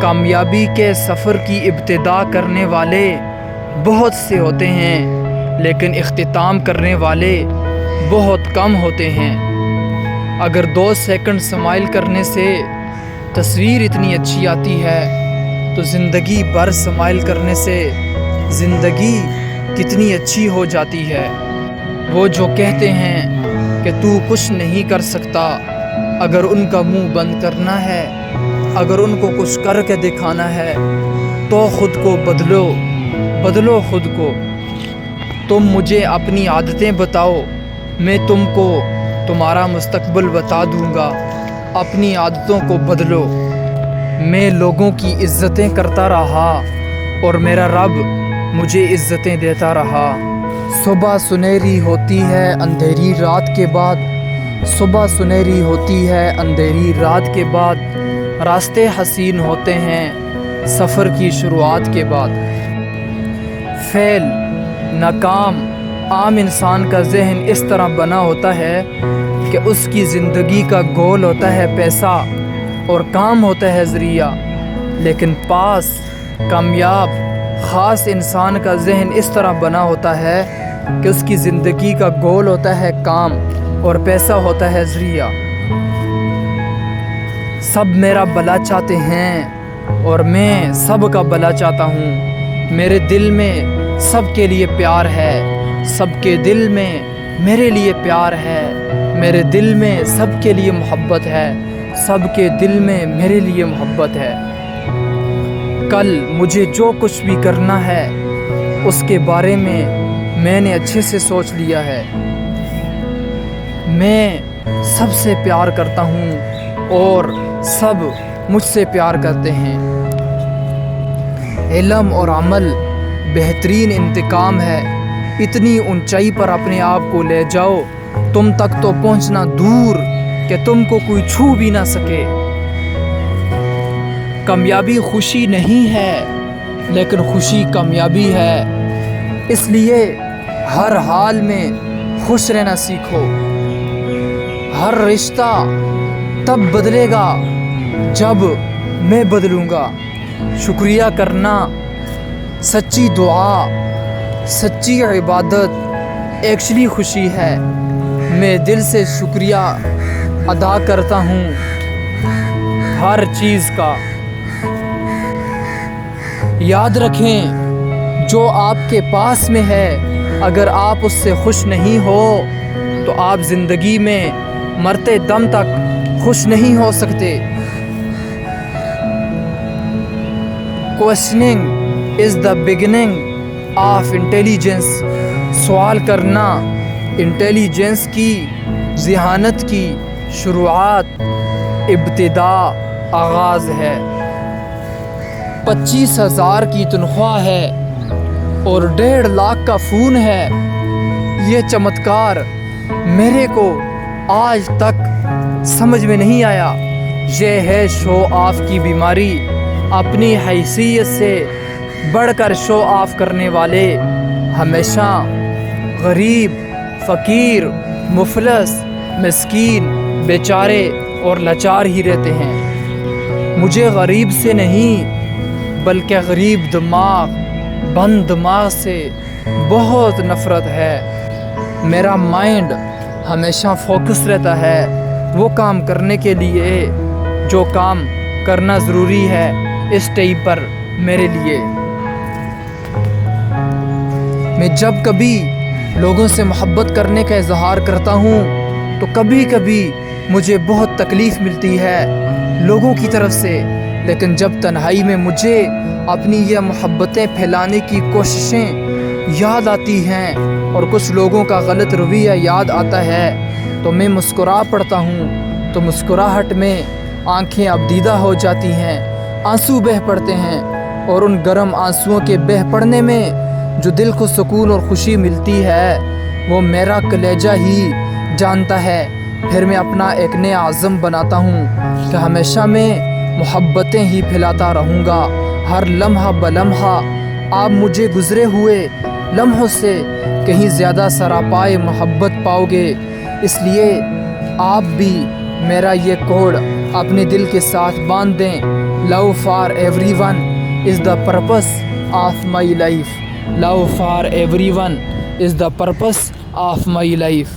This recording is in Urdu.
کامیابی کے سفر کی ابتدا کرنے والے بہت سے ہوتے ہیں، لیکن اختتام کرنے والے بہت کم ہوتے ہیں۔ اگر 2 سیکنڈ سمائل کرنے سے تصویر اتنی اچھی آتی ہے تو زندگی بھر سمائل کرنے سے زندگی کتنی اچھی ہو جاتی ہے۔ وہ جو کہتے ہیں کہ تو کچھ نہیں کر سکتا، اگر ان کا منہ بند کرنا ہے، اگر ان کو کچھ کر کے دکھانا ہے تو خود کو بدلو خود کو۔ تم مجھے اپنی عادتیں بتاؤ، میں تم کو تمہارا مستقبل بتا دوں گا۔ اپنی عادتوں کو بدلو۔ میں لوگوں کی عزتیں کرتا رہا اور میرا رب مجھے عزتیں دیتا رہا۔ صبح سنہری ہوتی ہے اندھیری رات کے بعد، صبح سنہری ہوتی ہے اندھیری رات کے بعد، راستے حسین ہوتے ہیں سفر کی شروعات کے بعد۔ فیل، ناکام، عام انسان کا ذہن اس طرح بنا ہوتا ہے کہ اس کی زندگی کا گول ہوتا ہے پیسہ اور کام ہوتا ہے ذریعہ، لیکن پاس، کامیاب، خاص انسان کا ذہن اس طرح بنا ہوتا ہے کہ اس کی زندگی کا گول ہوتا ہے کام اور پیسہ ہوتا ہے ذریعہ۔ سب میرا بھلا چاہتے ہیں اور میں سب کا بھلا چاہتا ہوں۔ میرے دل میں سب کے لیے پیار ہے، سب کے دل میں میرے لیے پیار ہے، میرے دل میں سب کے لیے محبت ہے، سب کے دل میں میرے لیے محبت ہے۔ کل مجھے جو کچھ بھی کرنا ہے اس کے بارے میں نے اچھے سے سوچ لیا ہے۔ میں سب سے پیار کرتا ہوں اور سب مجھ سے پیار کرتے ہیں۔ علم اور عمل بہترین انتقام ہے۔ اتنی اونچائی پر اپنے آپ کو لے جاؤ، تم تک تو پہنچنا دور کہ تم کو کوئی چھو بھی نہ سکے۔ کامیابی خوشی نہیں ہے لیکن خوشی کامیابی ہے، اس لیے ہر حال میں خوش رہنا سیکھو۔ ہر رشتہ تب بدلے گا جب میں بدلوں گا۔ شکریہ کرنا سچی دعا، سچی عبادت ایکچولی خوشی ہے۔ میں دل سے شکریہ ادا کرتا ہوں ہر چیز کا۔ یاد رکھیں جو آپ کے پاس میں ہے، اگر آپ اس سے خوش نہیں ہو تو آپ زندگی میں مرتے دم تک خوش نہیں ہو سکتے۔ کوسچننگ از دا بگننگ آف انٹیلیجنس۔ سوال کرنا انٹیلیجنس کی، ذہانت کی شروعات، ابتدا، آغاز ہے۔ 25,000 کی تنخواہ ہے اور 1.5 لاکھ کا فون ہے۔ یہ چمتکار میرے کو آج تک سمجھ میں نہیں آیا۔ یہ ہے شو آف کی بیماری۔ اپنی حیثیت سے بڑھ کر شو آف کرنے والے ہمیشہ غریب، فقیر، مفلس، مسکین، بیچارے اور لاچار ہی رہتے ہیں۔ مجھے غریب سے نہیں بلکہ غریب دماغ، بند دماغ سے بہت نفرت ہے۔ میرا مائنڈ ہمیشہ فوکس رہتا ہے وہ کام کرنے کے لیے جو کام کرنا ضروری ہے اس ٹائم پر میرے لیے۔ میں جب کبھی لوگوں سے محبت کرنے کا اظہار کرتا ہوں تو کبھی کبھی مجھے بہت تکلیف ملتی ہے لوگوں کی طرف سے، لیکن جب تنہائی میں مجھے اپنی یہ محبتیں پھیلانے کی کوششیں یاد آتی ہیں اور کچھ لوگوں کا غلط رویہ یاد آتا ہے تو میں مسکرا پڑتا ہوں، تو مسکراہٹ میں آنکھیں اب دیدہ ہو جاتی ہیں، آنسو بہہ پڑتے ہیں، اور ان گرم آنسوؤں کے بہہ پڑنے میں جو دل کو سکون اور خوشی ملتی ہے وہ میرا کلیجہ ہی جانتا ہے۔ پھر میں اپنا ایک نیا عزم بناتا ہوں کہ ہمیشہ میں محبتیں ہی پھیلاتا رہوں گا۔ ہر لمحہ بلمحہ آپ مجھے گزرے ہوئے لمحوں سے کہیں زیادہ سراپائے محبت پاؤ گے، اس لیے آپ بھی میرا یہ کوڈ اپنے دل کے ساتھ باندھ دیں. Love for everyone is the purpose of my life. Love for everyone is the purpose of my life.